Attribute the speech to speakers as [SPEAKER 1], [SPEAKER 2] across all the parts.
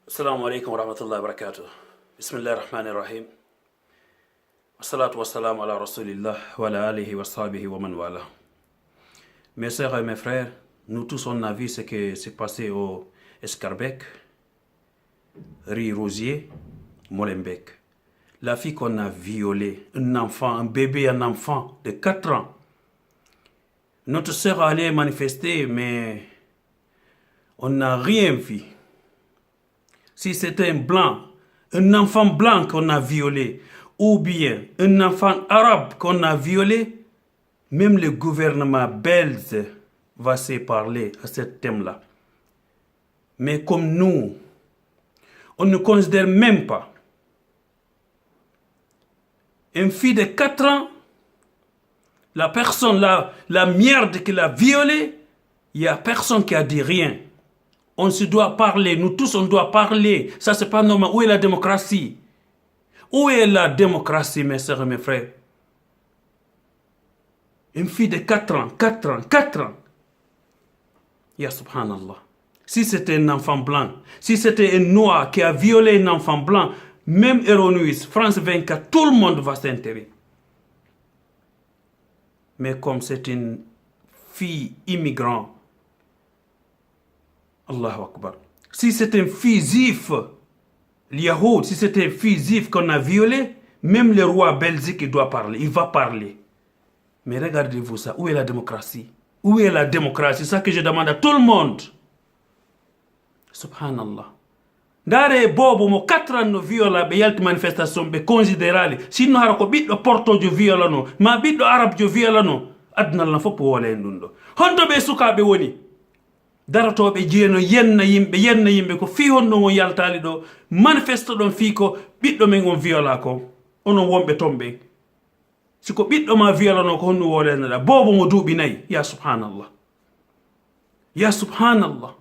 [SPEAKER 1] Assalamu alaikum wa rahmatullahi wa barakatuh. Bismillah ar-Rahman ar-Rahim. Wassalatu wassalamu ala rasulillah wa ala alihi wa sahbihi wa man wala. Mes sœurs et mes frères, nous tous on a vu ce qui s'est passé au Escarbec, Rue Rosier, Molenbeek. La fille qu'on a violée, un enfant, un bébé, un enfant de 4 ans. Notre sœur allait manifester, mais on n'a rien vu. Si c'était un blanc, un enfant blanc qu'on a violé, ou bien un enfant arabe qu'on a violé, même le gouvernement belge va se parler à ce thème-là. Mais comme nous, on ne considère même pas une fille de 4 ans, la personne, la merde qui l'a violée, il n'y a personne qui a dit rien. On se doit parler, nous tous on doit parler. Ça c'est pas normal. Où est la démocratie? Où est la démocratie, mes sœurs et mes frères? Une fille de 4 ans, 4 ans, 4 ans. Ya subhanallah. Si c'était un enfant blanc, si c'était un noir qui a violé un enfant blanc, même Euronews, France 24, tout le monde va s'intéresser. Mais comme c'est une fille immigrante, Allahu Akbar. Si c'est un fils juif, l'Yahoud, si c'est un fils juif qu'on a violé, même le roi belgique il doit parler, il va parler. Mais regardez-vous ça, où est la démocratie? Où est la démocratie? C'est ça que je demande à tout le monde. Subhanallah. Ndare bobo mo 4 ans no viola be yalti manifestation be considérale sinno hara ko biddo porto jo viola no ma biddo arab jo viola no adna la fop wala en dundo hondo be sukabe woni daratoɓe jeeno yenna yimɓe ko fi honno on yaltali ɗo manifeste ɗon fi ko ɓiɗɗo men on viola ko onon wonɓe tomɓe siko ɓiɗɗo ma violano ko honno woleneɗa bobo mo duuɓi nayyi ya subhanallah ya subhanallah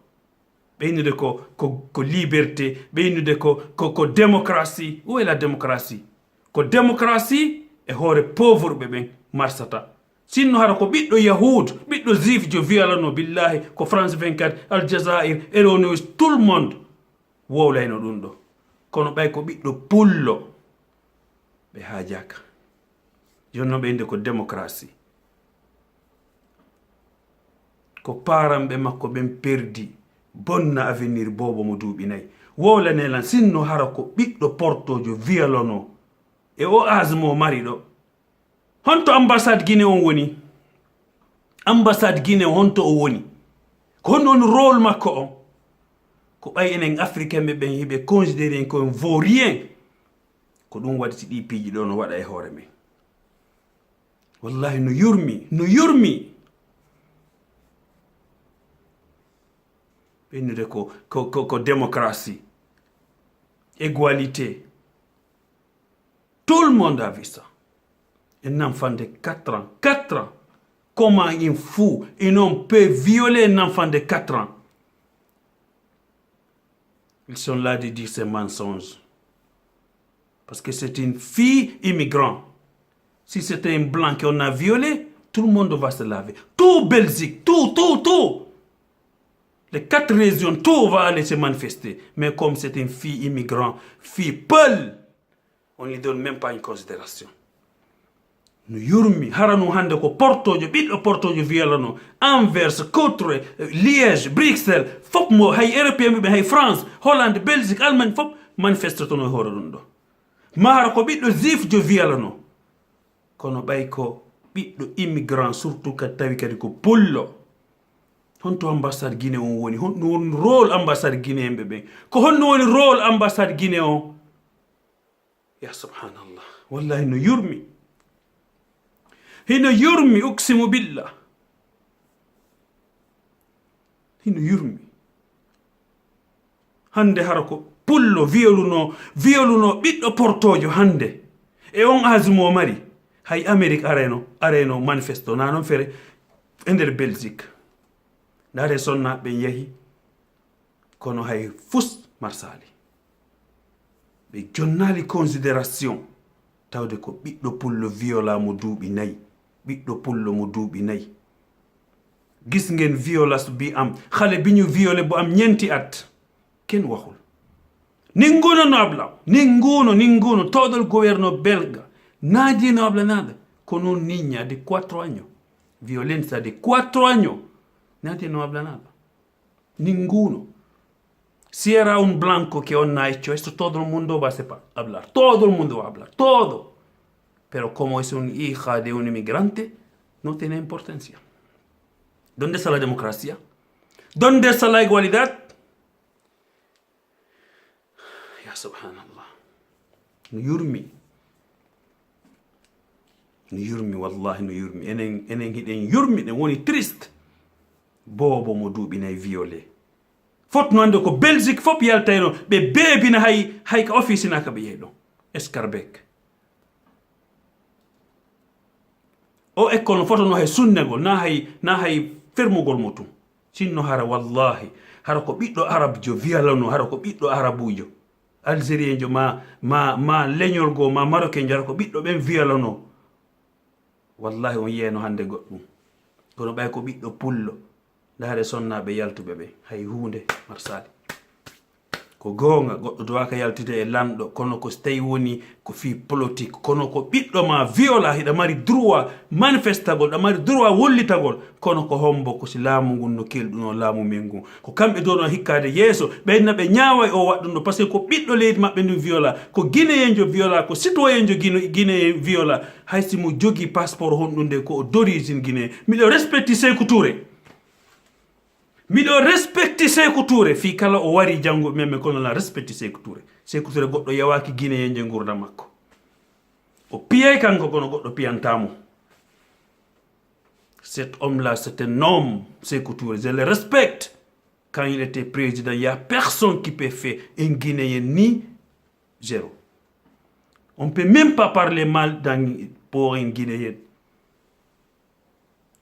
[SPEAKER 1] ɓeynude ko liberté ɓeynude ko démocratie. Où est la démocratie? Ko démocratie e hoore pauvre ɓe ɓen marsata. Sinno hara ko ɓiɗɗo yahoud ɓiɗɗo juif jo wiyalano billahi ko France 24 Aljazair Euronews tout le monde wowlayno ɗum ɗo kono ɓay ko ɓiɗɗo pullo ɓe haajaka jonno ɓeyde ko démocratie ko paranɓe makko ɓen perdi bonna avenir bobo mo duuɓi nayyi wowlanelan sinno hara ko ɓiɗɗo portojo wiyalano e o âge mo mari ɗo. Honto ambassade Guinée on woni? Ambassade Guinée honto o woni? Ko honno on rôle makko on? Ko ɓay enen africain ɓe ɓen hiɓe considéré ko vaut rien. Ko ɗum waɗi si ɗi piiji ɗo no waɗa e hoore men. Wallahi no yurmi. Ɓennude ko démocratie, égalité. Tout le monde a vu ça. Un enfant de 4 ans. 4 ans. Comment un fou, un homme peut violer un enfant de 4 ans? Ils sont là de dire ces mensonges. Parce que c'est une fille immigrante. Si c'était un blanc qu'on a violé, tout le monde va se laver. Tout Belgique, tout. Les 4 régions, tout va aller se manifester. Mais comme c'est une fille immigrante, fille peul, on ne lui donne même pas une considération. No yurmi harano hande ko portojo ɓiɗɗo portojo wiyalano Anvers, Courtrai, Liège, Bruxelles fop mo hay européen ɓe hay France, Hollande, Belgique, Allemagne fop manifeste tono e hoore ɗum ɗo ma hara ko ɓiɗɗo juif jo wiyalano kono ɓay ko ɓiɗɗo immigrant surtout kadi tawi kadi ko pullo. Honto ambassade Guinée on woni? Honno woni rôle ambassade Guinée ɓe ɓen? Ko honno woni rôle ambassade Guinée on? Ya subhanallah. Wallahi no yurmi. Hino yurmi uksimu billah. Hino yurmi. Hande hara ko pullo violuno ɓiɗɗo portojo hande e on âge mo mari hay Amérique areno manifesto na non fere e nder Belgique. Ndare sonna ɓen yahi kono hay fus marsali ɓe jonnali considération tawde ko ɓiɗɗo pullo viola mo duuɓi nayyi ɓiɗɗo pullo mo duuɓi nayyi gis ngeen violence bi am xale bi ñu violé bu am ñeenti at kenn waxul Ninguno no habla. Ninguno. Todo el gobierno belga. Nadie no habla nada. Con una niña de 4 años. Violencia de 4 años. Nadie no habla nada. Ninguno. Si era un blanco que no ha hecho esto, todo el mundo va a hablar. Todo el mundo va a hablar. Todo. Pero como es una hija de un inmigrante, no tiene importancia. ¿Dónde está la democracia? ¿Dónde está la igualdad? Ya subhanallah. No yurmi, wallahi no yurmi. Enen hiɗen yurmi, ɗen woni triste. Bobo mo duuɓi nayi violé. Fot no ande ko Belgique fop yaltayno ɓe beebina hay ka office naka ɓe yehi ɗon. Escarbek. O école no fotono hay sunnegol na hay fermugol mo tum. Sinno hara wallahi hara ko ɓiɗɗo arabjo wiyalano hara ko ɓiɗɗo arabujo algérien jo ma leñol go ma marocain jo hara ko ɓiɗɗo ɓen wiyalano wallahi on yeyno hande goɗɗum kono ɓay ko ɓiɗɗo pullo ndaare sonnaɓe yaltuɓe ɓe hay hunde marsali ko gonga goɗɗo dowaka yaltude e lanɗo kono ko so tawi woni ko fi politique kono ko ɓiɗɗo ma viola hiɗa mari droit manifestagol ɗa mari droit wollitagol kono ko hombo ko si laamu ngun no kelɗuno laamu men ngun ko kamɓe dono hikkade yeeso ɓenna ɓe ñaawa o waɗɗum ɗo par ce que ko ɓiɗɗo leydi maɓɓe ndin viola ko guinéen viola ko citoyen jo guinéen viola haysi mo jogui passeport honɗunde ko d'origine guinéen miɗo respecti Sékou Touré miɗo respecti Sékou Touré fi kala o wari janngo men kono la respecti Sékou Touré goɗɗo yawaki guinéen je gurdam makko o piyay kanko kono goɗɗo piyantamo cet homme là c'est un homme Sékou Touré je le respecte quand il était président il y a personne qui peut faire un guinéen ni zéro on peut même pas parler mal pour un guinéen.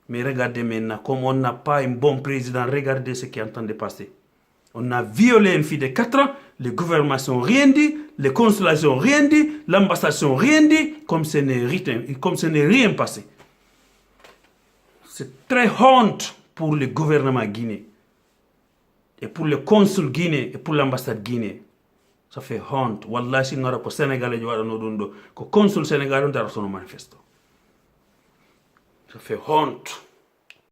[SPEAKER 1] Mais regardez maintenant, comme on n'a pas un bon président, regardez ce qui est en train de passer. On a violé une fille de 4 ans, les gouvernements n'ont rien dit, les consulations n'ont rien dit, l'ambassade n'a rien dit, comme ce n'est rien passé. C'est très honte pour le gouvernement guinéen, et pour le consul guinéen, et pour l'ambassade guinéenne. Ça fait honte. Wallah, si nous avons un Sénégalais, le consul sénégalais, nous avons un manifeste. Ça fait honte.